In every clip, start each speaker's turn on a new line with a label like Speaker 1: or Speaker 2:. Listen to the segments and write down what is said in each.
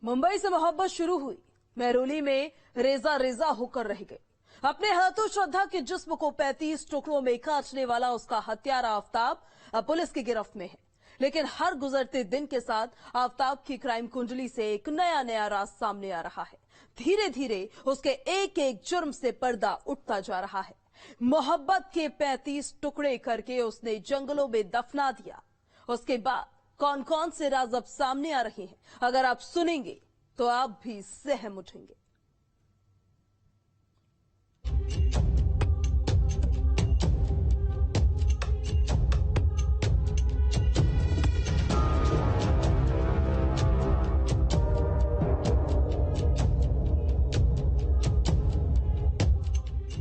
Speaker 1: मुंबई से मोहब्बत शुरू हुई, मेहरौली में रेजा रेजा होकर रह गई। अपने हाथों श्रद्धा के जिस्म को 35 टुकड़ों में काटने वाला उसका हत्यारा आफ्ताब अब पुलिस की गिरफ्त में है। लेकिन हर गुजरते दिन के साथ आफ्ताब की क्राइम कुंडली से एक नया राज सामने आ रहा है। धीरे धीरे उसके एक एक जुर्म से पर्दा उठता जा रहा है। मोहब्बत के 35 टुकड़े करके उसने जंगलों में दफना दिया। उसके बाद कौन कौन से राज अब सामने आ रहे हैं, अगर आप सुनेंगे तो आप भी सहम उठेंगे।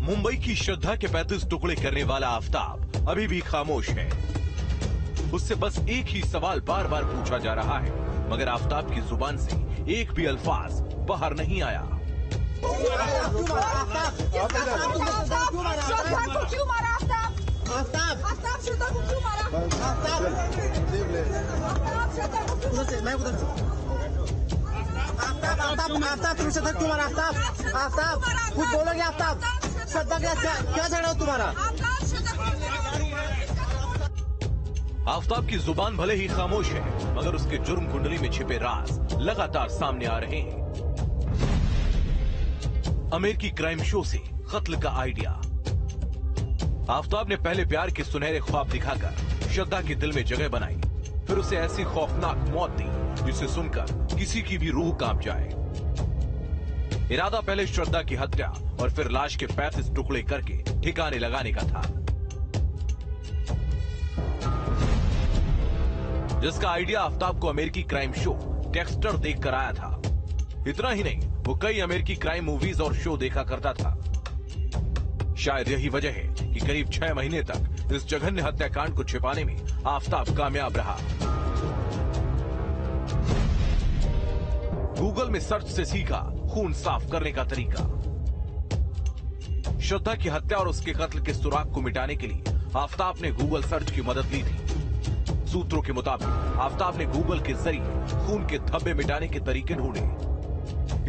Speaker 2: मुंबई की श्रद्धा के 35 टुकड़े करने वाला आफ्ताब अभी भी खामोश है। उससे बस एक ही सवाल बार बार पूछा जा रहा है, मगर आफ्ताब की जुबान से एक भी अल्फाज बाहर नहीं आया।
Speaker 3: आफ्ताब कुछ बोलोगे? आफ्ताब श्रद्धा क्या झगड़ा हो तुम्हारा?
Speaker 2: आफ्ताब की जुबान भले ही खामोश है, मगर उसके जुर्म कुंडली में छिपे राज लगातार सामने आ रहे हैं। अमेरिकी क्राइम शो से कत्ल का आइडिया। आफ्ताब ने पहले प्यार के सुनहरे ख्वाब दिखाकर श्रद्धा के दिल में जगह बनाई, फिर उसे ऐसी खौफनाक मौत दी जिसे सुनकर किसी की भी रूह कांप जाए। इरादा पहले श्रद्धा की हत्या और फिर लाश के 35 टुकड़े करके ठिकाने लगाने का था, जिसका आइडिया आफ्ताब को अमेरिकी क्राइम शो डेक्स्टर देखकर आया था। इतना ही नहीं, वो कई अमेरिकी क्राइम मूवीज और शो देखा करता था। शायद यही वजह है कि करीब 6 महीने तक इस जघन्य हत्याकांड को छिपाने में आफ्ताब कामयाब रहा। गूगल में सर्च से सीखा खून साफ करने का तरीका। श्रद्धा की हत्या और उसके कत्ल के सुराग को मिटाने के लिए आफ्ताब ने गूगल सर्च की मदद ली थी। सूत्रों के मुताबिक आफ्ताब ने गूगल के जरिए खून के धब्बे मिटाने के तरीके ढूंढे।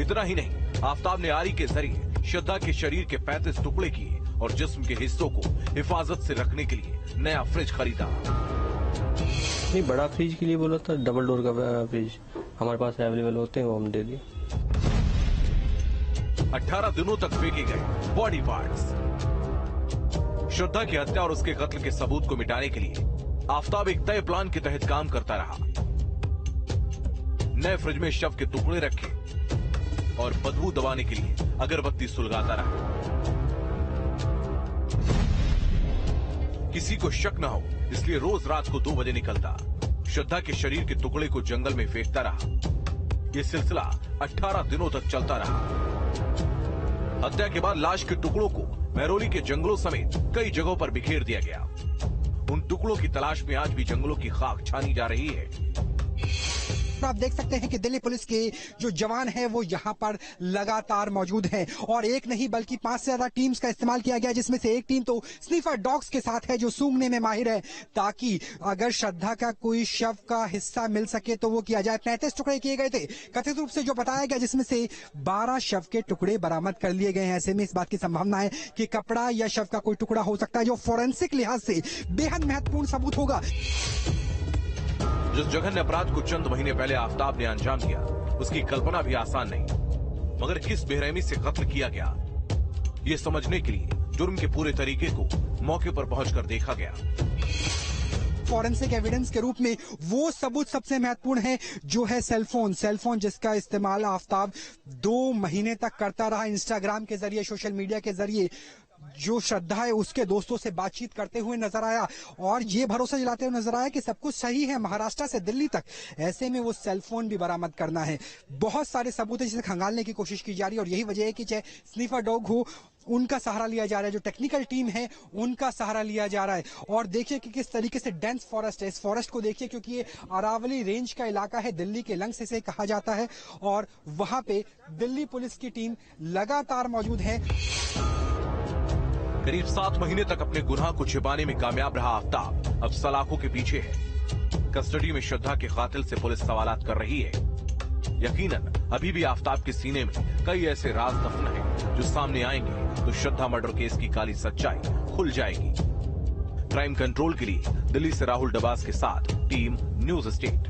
Speaker 2: इतना ही नहीं, आफ्ताब ने आरी के जरिए श्रद्धा के शरीर के 35 टुकड़े किए और जिस्म के हिस्सों को हिफाजत से रखने के लिए नया फ्रिज खरीदा।
Speaker 4: नहीं, बड़ा फ्रिज के लिए बोला था, डबल डोर का फ्रिज हमारे पास अवेलेबल होते हैं, वो हम दे दिए।
Speaker 2: 18 दिनों तक फेंके गए बॉडी पार्ट्स। श्रद्धा की हत्या और उसके कत्ल के सबूत को मिटाने के लिए आफ्ताब एक तय प्लान के तहत काम करता रहा। नए फ्रिज में शव के टुकड़े रखे और बदबू दबाने के लिए अगरबत्ती सुलगाता रहा। किसी को शक न हो इसलिए रोज रात को 2 बजे निकलता, श्रद्धा के शरीर के टुकड़े को जंगल में फेंकता रहा। यह सिलसिला 18 दिनों तक चलता रहा। हत्या के बाद लाश के टुकड़ों को मेहरौली के जंगलों समेत कई जगहों पर बिखेर दिया गया। उन टुकड़ों की तलाश में आज भी जंगलों की खाक छानी जा रही है।
Speaker 5: आप देख सकते हैं कि दिल्ली पुलिस के जो जवान हैं वो यहाँ पर लगातार मौजूद हैं और एक नहीं बल्कि 5 से ज्यादा टीम्स का इस्तेमाल किया गया, जिसमें से एक टीम तो स्नीफर डॉग्स के साथ है जो सूंघने में माहिर है, ताकि अगर श्रद्धा का कोई शव का हिस्सा मिल सके तो वो किया जाए। 35 टुकड़े किए गए थे कथित रूप से जो बताया गया, जिसमें से 12 शव के टुकड़े बरामद कर लिए गए हैं। ऐसे में इस बात की संभावना है कि कपड़ा या शव का कोई टुकड़ा हो सकता है, जो फोरेंसिक लिहाज से बेहद महत्वपूर्ण सबूत होगा।
Speaker 2: जिस जघन्य अपराध को चंद महीने पहले आफ्ताब ने अंजाम दिया, उसकी कल्पना भी आसान नहीं, मगर किस बेरहमी से कत्ल किया गया, ये समझने के लिए जुर्म के पूरे तरीके को मौके पर पहुंचकर देखा गया।
Speaker 5: फॉरेंसिक एविडेंस के रूप में वो सबूत सबसे महत्वपूर्ण है जो है सेलफोन जिसका इस्तेमाल आफ्ताब 2 महीने तक करता रहा। इंस्टाग्राम के जरिए, सोशल मीडिया के जरिए जो श्रद्धा है उसके दोस्तों से बातचीत करते हुए नजर आया और ये भरोसा दिलाते हुए नजर आया कि सब कुछ सही है महाराष्ट्र से दिल्ली तक। ऐसे में वो सेलफोन भी बरामद करना है। बहुत सारे सबूत है जिसे खंगालने की कोशिश की जा रही है और यही वजह है कि चाहे स्नीफर डॉग हो, उनका सहारा लिया जा रहा है, जो टेक्निकल टीम है उनका सहारा लिया जा रहा है। और देखिए कि किस तरीके से डेंस फॉरेस्ट है। इस फॉरेस्ट को देखिए क्योंकि ये अरावली रेंज का इलाका है, दिल्ली के लंग्स इसे कहा जाता है और वहां पे दिल्ली पुलिस की टीम लगातार मौजूद है।
Speaker 2: करीब 7 महीने तक अपने गुनाह को छिपाने में कामयाब रहा आफ्ताब अब सलाखों के पीछे है। कस्टडी में श्रद्धा के कातिल से पुलिस सवालात कर रही है। यकीनन अभी भी आफताब के सीने में कई ऐसे राज दफन हैं जो सामने आएंगे तो श्रद्धा मर्डर केस की काली सच्चाई खुल जाएगी। क्राइम कंट्रोल के लिए दिल्ली से राहुल डबास के साथ टीम न्यूज स्टेट।